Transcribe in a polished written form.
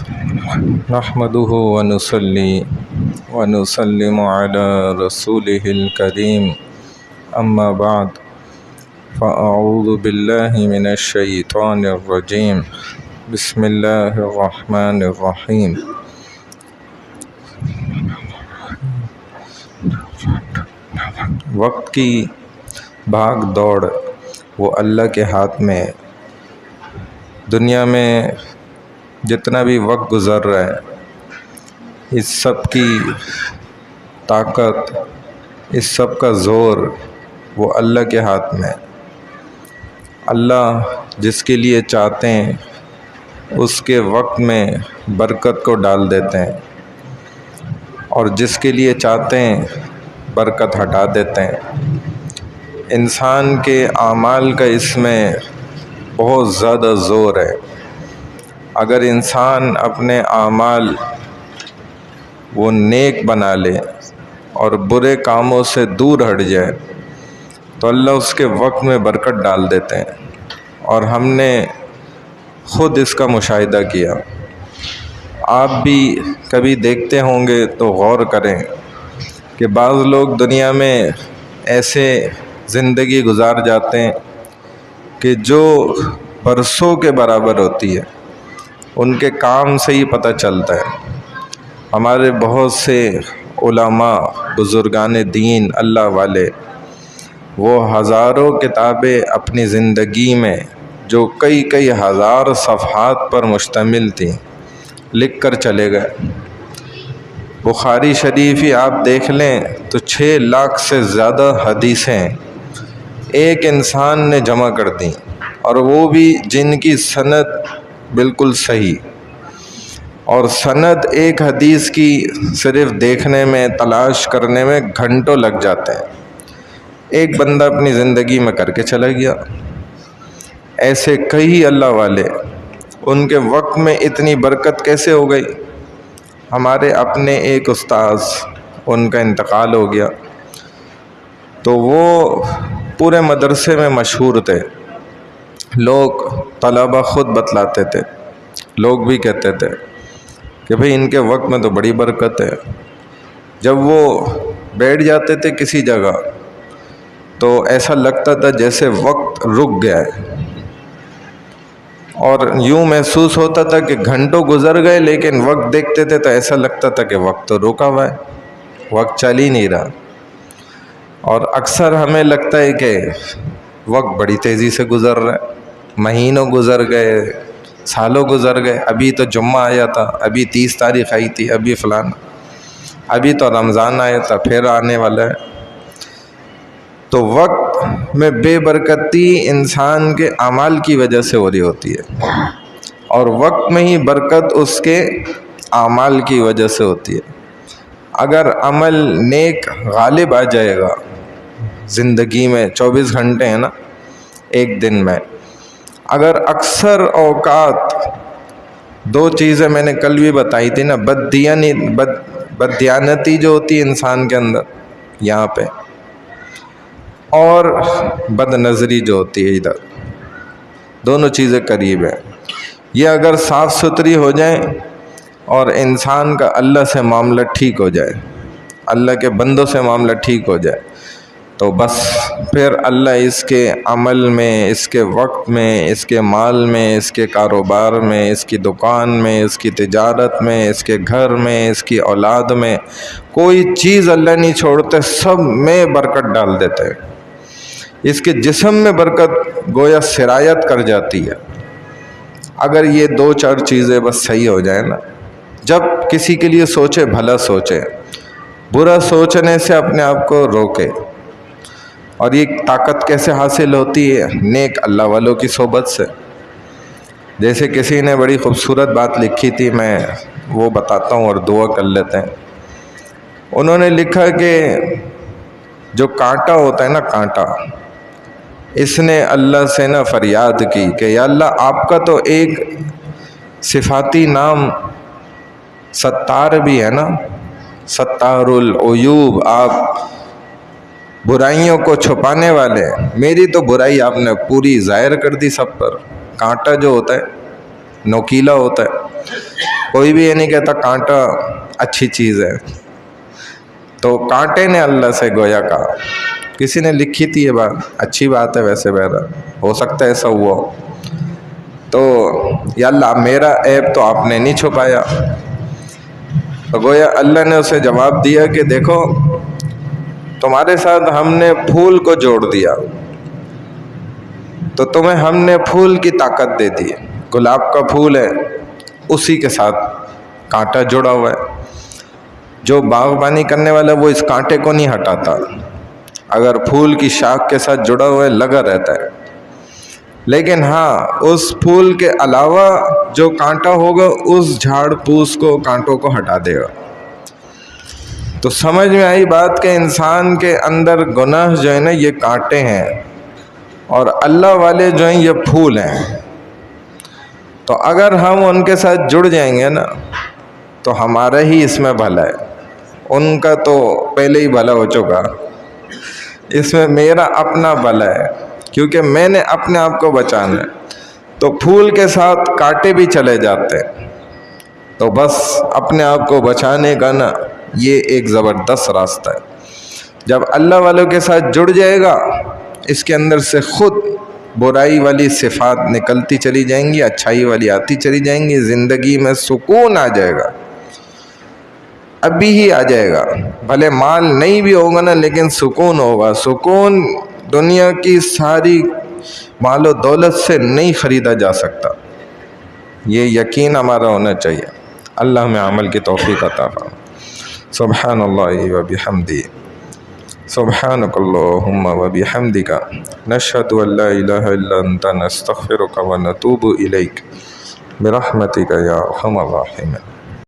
نحمده ونصلي ونسلم على رسوله الكريم أما بعد فأعوذ بالله من الشيطان الرجيم بسم الله الرحمن الرحيم وقت کی بھاگ دوڑ وہ اللہ کے ہاتھ میں ہے۔ دنیا میں جتنا بھی وقت گزر رہا ہے اس سب کی طاقت، اس سب کا زور وہ اللہ کے ہاتھ میں ہے۔ اللہ جس کے لیے چاہتے ہیں اس کے وقت میں برکت کو ڈال دیتے ہیں اور جس کے لیے چاہتے ہیں برکت ہٹا دیتے ہیں۔ انسان کے اعمال کا اس میں بہت زیادہ زور ہے۔ اگر انسان اپنے اعمال وہ نیک بنا لے اور برے کاموں سے دور ہٹ جائے تو اللہ اس کے وقت میں برکت ڈال دیتے ہیں، اور ہم نے خود اس کا مشاہدہ کیا۔ آپ بھی کبھی دیکھتے ہوں گے تو غور کریں کہ بعض لوگ دنیا میں ایسے زندگی گزار جاتے ہیں کہ جو برسوں کے برابر ہوتی ہے، ان کے کام سے ہی پتہ چلتا ہے۔ ہمارے بہت سے علماء، بزرگان دین، اللہ والے، وہ ہزاروں کتابیں اپنی زندگی میں جو کئی ہزار صفحات پر مشتمل تھیں لکھ کر چلے گئے۔ بخاری شریف ہی آپ دیکھ لیں تو 6 لاکھ سے زیادہ حدیثیں ایک انسان نے جمع کر دیں، اور وہ بھی جن کی سند بالکل صحیح، اور سند ایک حدیث کی صرف دیکھنے میں، تلاش کرنے میں گھنٹوں لگ جاتے ہیں۔ ایک بندہ اپنی زندگی میں کر کے چلا گیا۔ ایسے کئی اللہ والے، ان کے وقت میں اتنی برکت کیسے ہو گئی؟ ہمارے اپنے ایک استاذ، ان کا انتقال ہو گیا تو وہ پورے مدرسے میں مشہور تھے۔ لوگ، طلبہ خود بتلاتے تھے، لوگ بھی کہتے تھے کہ بھئی ان کے وقت میں تو بڑی برکت ہے۔ جب وہ بیٹھ جاتے تھے کسی جگہ تو ایسا لگتا تھا جیسے وقت رک گیا ہے، اور یوں محسوس ہوتا تھا کہ گھنٹوں گزر گئے، لیکن وقت دیکھتے تھے تو ایسا لگتا تھا کہ وقت تو رکا ہوا ہے، وقت چل ہی نہیں رہا۔ اور اکثر ہمیں لگتا ہے کہ وقت بڑی تیزی سے گزر رہا ہے، مہینوں گزر گئے، سالوں گزر گئے، ابھی تو جمعہ آیا تھا، ابھی 30 تاریخ آئی تھی، ابھی فلانا، ابھی تو رمضان آیا تھا، پھر آنے والا ہے۔ تو وقت میں بے برکتی انسان کے اعمال کی وجہ سے ہو رہی ہوتی ہے، اور وقت میں ہی برکت اس کے اعمال کی وجہ سے ہوتی ہے۔ اگر عمل نیک غالب آ جائے گا زندگی میں، 24 گھنٹے ہیں نا ایک دن میں، اگر اکثر اوقات 2 چیزیں میں نے کل بھی بتائی تھی نا، بددیانتی جو ہوتی ہے انسان کے اندر یہاں پہ، اور بد نظری جو ہوتی ہے ادھر، دونوں چیزیں قریب ہیں۔ یہ اگر صاف ستھری ہو جائیں اور انسان کا اللہ سے معاملہ ٹھیک ہو جائے، اللہ کے بندوں سے معاملہ ٹھیک ہو جائے، تو بس پھر اللہ اس کے عمل میں، اس کے وقت میں، اس کے مال میں، اس کے کاروبار میں، اس کی دکان میں، اس کی تجارت میں، اس کے گھر میں، اس کی اولاد میں، کوئی چیز اللہ نہیں چھوڑتے، سب میں برکت ڈال دیتے ہیں۔ اس کے جسم میں برکت گویا سرایت کر جاتی ہے۔ اگر یہ 2-4 چیزیں بس صحیح ہو جائیں نا، جب کسی کے لیے سوچے بھلا سوچے، برا سوچنے سے اپنے آپ کو روکے۔ اور یہ طاقت کیسے حاصل ہوتی ہے؟ نیک اللہ والوں کی صحبت سے۔ جیسے کسی نے بڑی خوبصورت بات لکھی تھی، میں وہ بتاتا ہوں اور دعا کر لیتے ہیں۔ انہوں نے لکھا کہ جو کانٹا ہوتا ہے نا، کانٹا، اس نے اللہ سے نا فریاد کی کہ یا اللہ، آپ کا تو ایک صفاتی نام ستار بھی ہے نا، ستار العیوب، آپ برائیوں کو چھپانے والے، میری تو برائی آپ نے پوری ظاہر کر دی سب پر۔ کانٹا جو ہوتا ہے نوکیلا ہوتا ہے، کوئی بھی یہ نہیں کہتا کانٹا اچھی چیز ہے، تو کانٹے نے اللہ سے گویا کہا، کسی نے لکھی تھی یہ بات، اچھی بات ہے ویسے، بہرحال ہو سکتا ہے ایسا ہوا ہو، تو یا اللہ میرا عیب تو آپ نے نہیں چھپایا، تو گویا اللہ نے اسے جواب دیا کہ دیکھو تمہارے ساتھ ہم نے پھول کو جوڑ دیا، تو تمہیں ہم نے پھول کی طاقت دے دی، گلاب کا پھول ہے اسی کے ساتھ کانٹا جڑا ہوا ہے، جو باغبانی کرنے والا وہ اس کانٹے کو نہیں ہٹاتا، اگر پھول کی شاخ کے ساتھ جڑا ہوا ہے لگا رہتا ہے، لیکن ہاں اس پھول کے علاوہ جو کانٹا ہوگا اس جھاڑ پھوس کو، کانٹوں کو ہٹا دے گا۔ تو سمجھ میں آئی بات کہ انسان کے اندر گناہ جو ہے نا یہ کانٹے ہیں، اور اللہ والے جو ہیں یہ پھول ہیں، تو اگر ہم ان کے ساتھ جڑ جائیں گے نا تو ہمارا ہی اس میں بھلا ہے، ان کا تو پہلے ہی بھلا ہو چکا، اس میں میرا اپنا بھلا ہے، کیونکہ میں نے اپنے آپ کو بچانا ہے، تو پھول کے ساتھ کانٹے بھی چلے جاتے ہیں، تو بس اپنے آپ کو بچانے کا نا یہ ایک زبردست راستہ ہے، جب اللہ والوں کے ساتھ جڑ جائے گا اس کے اندر سے خود برائی والی صفات نکلتی چلی جائیں گی، اچھائی والی آتی چلی جائیں گی، زندگی میں سکون آ جائے گا، ابھی ہی آ جائے گا، بھلے مال نہیں بھی ہوگا نا لیکن سکون ہوگا، سکون دنیا کی ساری مال و دولت سے نہیں خریدا جا سکتا، یہ یقین ہمارا ہونا چاہیے۔ اللہ ہمیں عمل کی توفیق عطا فرمائے۔ سبحان اللہ و بحمدہ، سبحانک اللہم و بحمدک، نشہد ان لا الہ الا انت، نستغفرک و نتوب الیک، برحمتک یا ارحم الراحمین۔